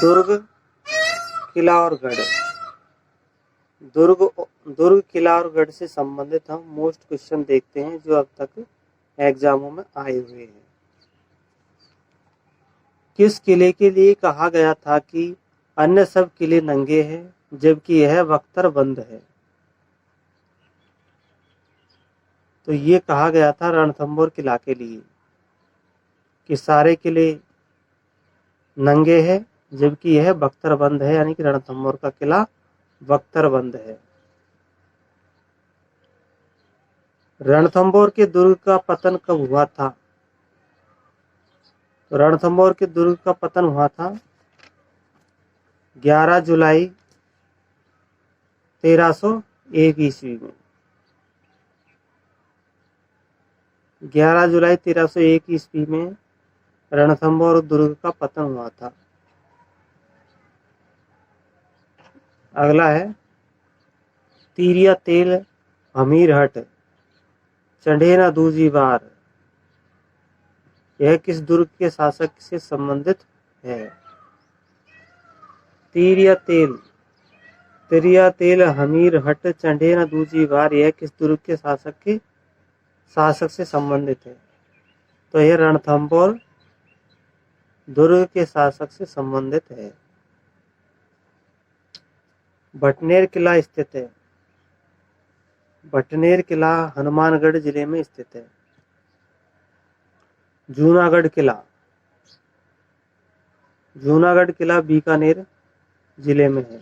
दुर्ग, किला और गढ़। दुर्ग दुर्ग, किला और गढ़ से संबंधित हम मोस्ट क्वेश्चन देखते हैं जो अब तक एग्जामों में आए हुए हैं। किस किले के लिए कहा गया था कि अन्य सब किले नंगे हैं जबकि यह बख्तर बंद है? तो ये कहा गया था रणथंभौर किला के लिए कि सारे किले नंगे हैं जबकि यह बख्तर बंद है, यानी कि रणथंभौर का किला बख्तर बंद है। रणथंभौर के दुर्ग का पतन कब हुआ था? तो रणथंभौर के दुर्ग का पतन हुआ था 11 जुलाई 1301 ईस्वी में। 11 जुलाई 1301 ईस्वी में रणथंभौर दुर्ग का पतन हुआ था। अगला है तीरिया तेल हमीरहट चढ़े न दूजी बार। यह किस दुर्ग के शासक से संबंधित है? तीरिया तेल हमीरहट चढ़े न दूजी बार, यह किस दुर्ग के शासक से संबंधित है? तो यह रणथंभौर दुर्ग के शासक से संबंधित है। भटनेर किला स्थित है। भटनेर किला हनुमानगढ़ जिले में स्थित है। जूनागढ़ किला बीकानेर जिले में है।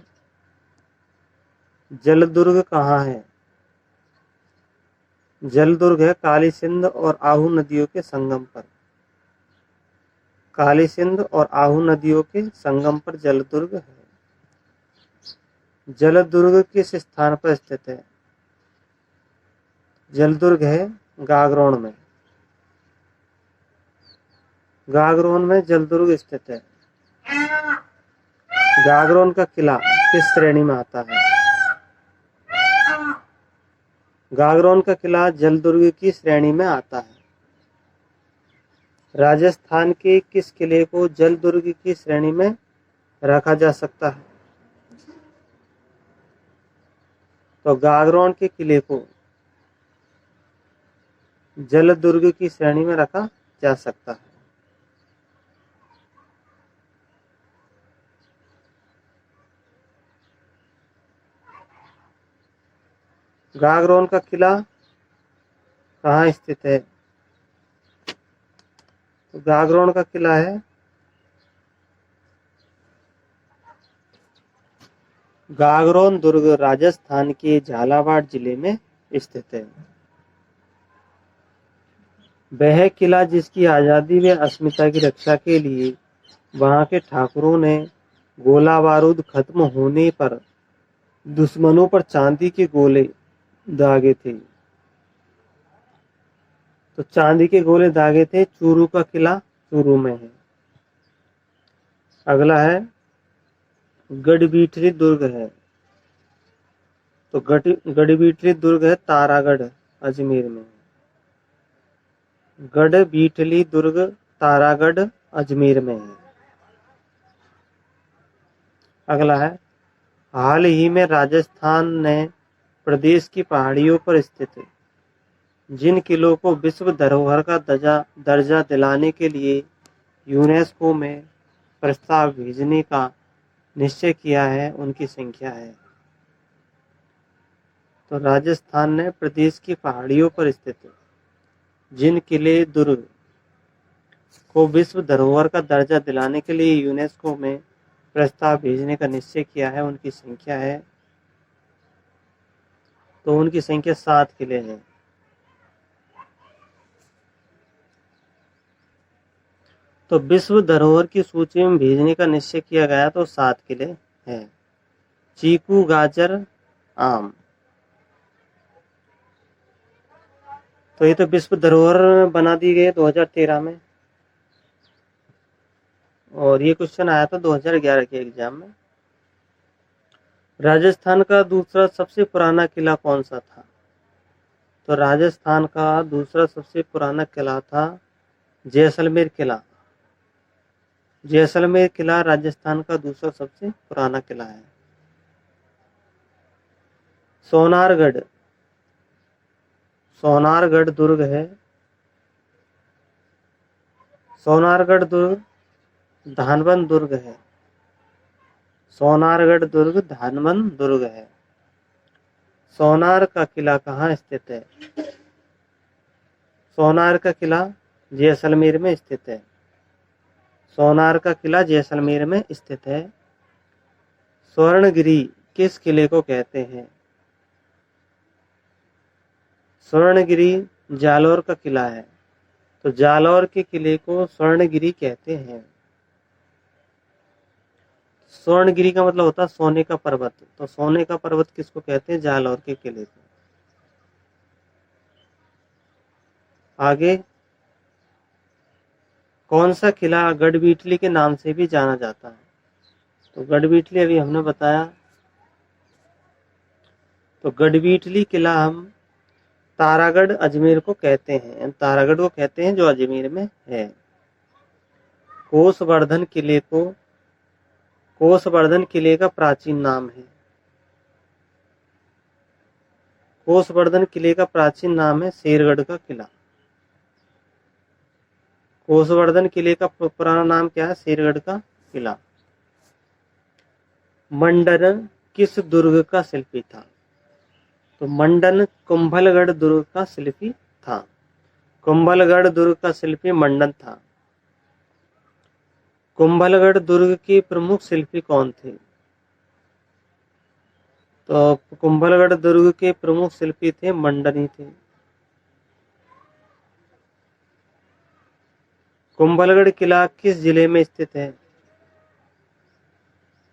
जलदुर्ग कहाँ है? जलदुर्ग है काली सिंध और आहू नदियों के संगम पर। काली सिंध और आहू नदियों के संगम पर जलदुर्ग है। जलदुर्ग किस स्थान पर स्थित है? जलदुर्ग है गागरोन में। गागरोन में जलदुर्ग स्थित है। गागरोन का किला किस श्रेणी में आता है? गागरोन का किला जलदुर्ग की श्रेणी में आता है। राजस्थान के किस किले को जलदुर्ग की श्रेणी में रखा जा सकता है? तो गागरोन के किले को जलदुर्ग की श्रेणी में रखा जा सकता है। गागरोन का किला कहाँ स्थित है? तो गागरोन का किला है गागरोन दुर्ग राजस्थान के झालावाड़ जिले में स्थित है। वह किला जिसकी आजादी व अस्मिता की रक्षा के लिए वहां के ठाकुरों ने गोला बारूद खत्म होने पर दुश्मनों पर चांदी के गोले दागे थे। तो चांदी के गोले दागे थे। चूरू का किला चूरू में है। अगला है गढ़बीठरी दुर्ग है। तो गढ़बीठरी दुर्ग है तारागढ़ अजमेर में। गढ़बीठली दुर्ग तारागढ़ अजमेर में है। अगला है हाल ही में राजस्थान ने प्रदेश की पहाड़ियों पर स्थित जिन किलों को विश्व धरोहर का दर्जा दिलाने के लिए यूनेस्को में प्रस्ताव भेजने का निश्चय किया है उनकी संख्या है। तो राजस्थान ने प्रदेश की पहाड़ियों पर स्थित जिन किले दुर्ग को विश्व धरोहर का दर्जा दिलाने के लिए यूनेस्को में प्रस्ताव भेजने का निश्चय किया है उनकी संख्या है। तो उनकी संख्या 7 किले हैं। तो विश्व धरोहर की सूची में भेजने का निश्चय किया गया तो 7 किले हैं। चीकू, गाजर, आम। तो ये तो विश्व धरोहर बना दी गई 2013 में, और ये क्वेश्चन आया था 2011 के एग्जाम में। राजस्थान का दूसरा सबसे पुराना किला कौन सा था? तो राजस्थान का दूसरा सबसे पुराना किला था जैसलमेर किला। जैसलमेर किला राजस्थान का दूसरा सबसे पुराना किला है। सोनारगढ़, सोनारगढ़ दुर्ग है। सोनारगढ़ दुर्ग धानबन दुर्ग है। सोनारगढ़ दुर्ग धानबन दुर्ग है। सोनार का किला कहाँ स्थित है? सोनार का किला जैसलमेर में स्थित है। सोनार का किला जैसलमेर में स्थित है। स्वर्णगिरी किस किले को कहते हैं? स्वर्णगिरी जालौर का किला है, तो जालौर के किले को स्वर्णगिरी कहते हैं। स्वर्णगिरी का मतलब होता है सोने का पर्वत, तो सोने का पर्वत किसको कहते हैं? जालौर के किले को। आगे, कौन सा किला गढ़बीटली के नाम से भी जाना जाता है? तो गढ़बीटली अभी हमने बताया। तो गढ़बीटली किला हम तारागढ़ अजमेर को कहते हैं, तारागढ़ को कहते हैं जो अजमेर में है। कोसवर्धन किले को, कोसवर्धन किले का प्राचीन नाम है। कोसवर्धन किले का प्राचीन नाम है शेरगढ़ का किला। कोसवर्धन किले का पुराना नाम क्या है? शेरगढ़ का किला। मंडन किस दुर्ग का शिल्पी था? तो मंडन कुंभलगढ़ दुर्ग का शिल्पी था। कुंभलगढ़ दुर्ग का शिल्पी मंडन था। कुंभलगढ़ दुर्ग के प्रमुख शिल्पी कौन थे? तो कुंभलगढ़ दुर्ग के प्रमुख शिल्पी थे मंडन ही थे। कुंभलगढ़ किला किस जिले में स्थित है?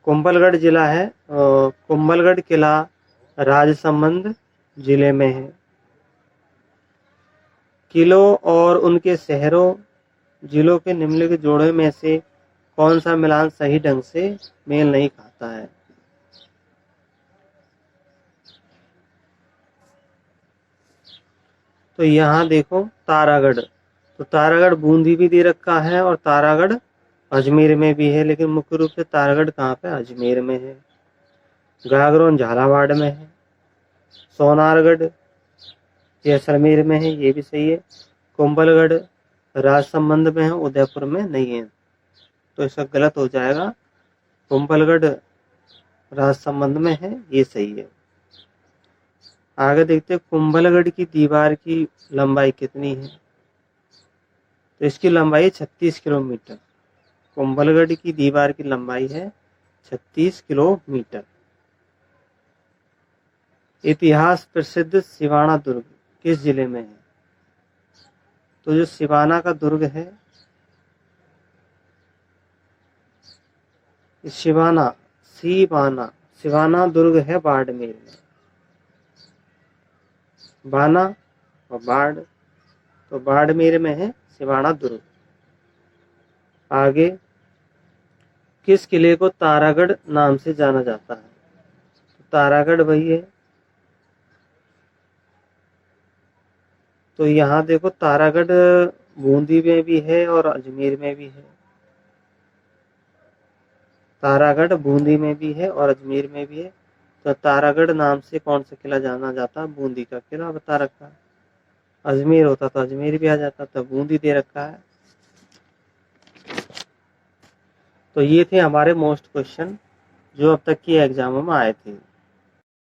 कुंभलगढ़ जिला है, कुंभलगढ़ किला राजसमंद जिले में है। किलों और उनके शहरों जिलों के निम्नलिखित जोड़े में से कौन सा मिलान सही ढंग से मेल नहीं खाता है? तो यहाँ देखो तारागढ़, तो तारागढ़ बूंदी भी दे रखा है और तारागढ़ अजमेर में भी है, लेकिन मुख्य रूप से तारागढ़ कहाँ पे? अजमेर में है। गागरोन झालावाड़ में है। सोनारगढ़ जैसलमेर में है, ये भी सही है। कुंभलगढ़ राजसमंद में है, उदयपुर में नहीं है, तो इसका गलत हो जाएगा। कुंभलगढ़ राजसमंद में है, ये सही है। आगे देखते हैं कुंभलगढ़ की दीवार की लंबाई कितनी है? तो इसकी लंबाई 36 किलोमीटर। कुंभलगढ़ की दीवार की लंबाई है 36 किलोमीटर। इतिहास प्रसिद्ध सिवाना दुर्ग किस जिले में है? तो जो सिवाना का दुर्ग है, सिवाना सिवाना दुर्ग है बाड़मेर में। बाना और बाड़, तो बाड़मेर में है सिवाना दुर्ग। आगे, किस किले को तारागढ़ नाम से जाना जाता है? तो तारागढ़ वही है। तो यहाँ देखो तारागढ़ बूंदी में भी है और अजमेर में भी है। तारागढ़ बूंदी में भी है और अजमेर में भी है। तो तारागढ़ नाम से कौन सा किला जाना जाता है? बूंदी का किला बता रखा है। अजमेर होता तो अजमेर भी आ जाता, तो बूंदी दे रखा है। तो ये थे हमारे मोस्ट क्वेश्चन जो अब तक की एग्जामों में आए थे।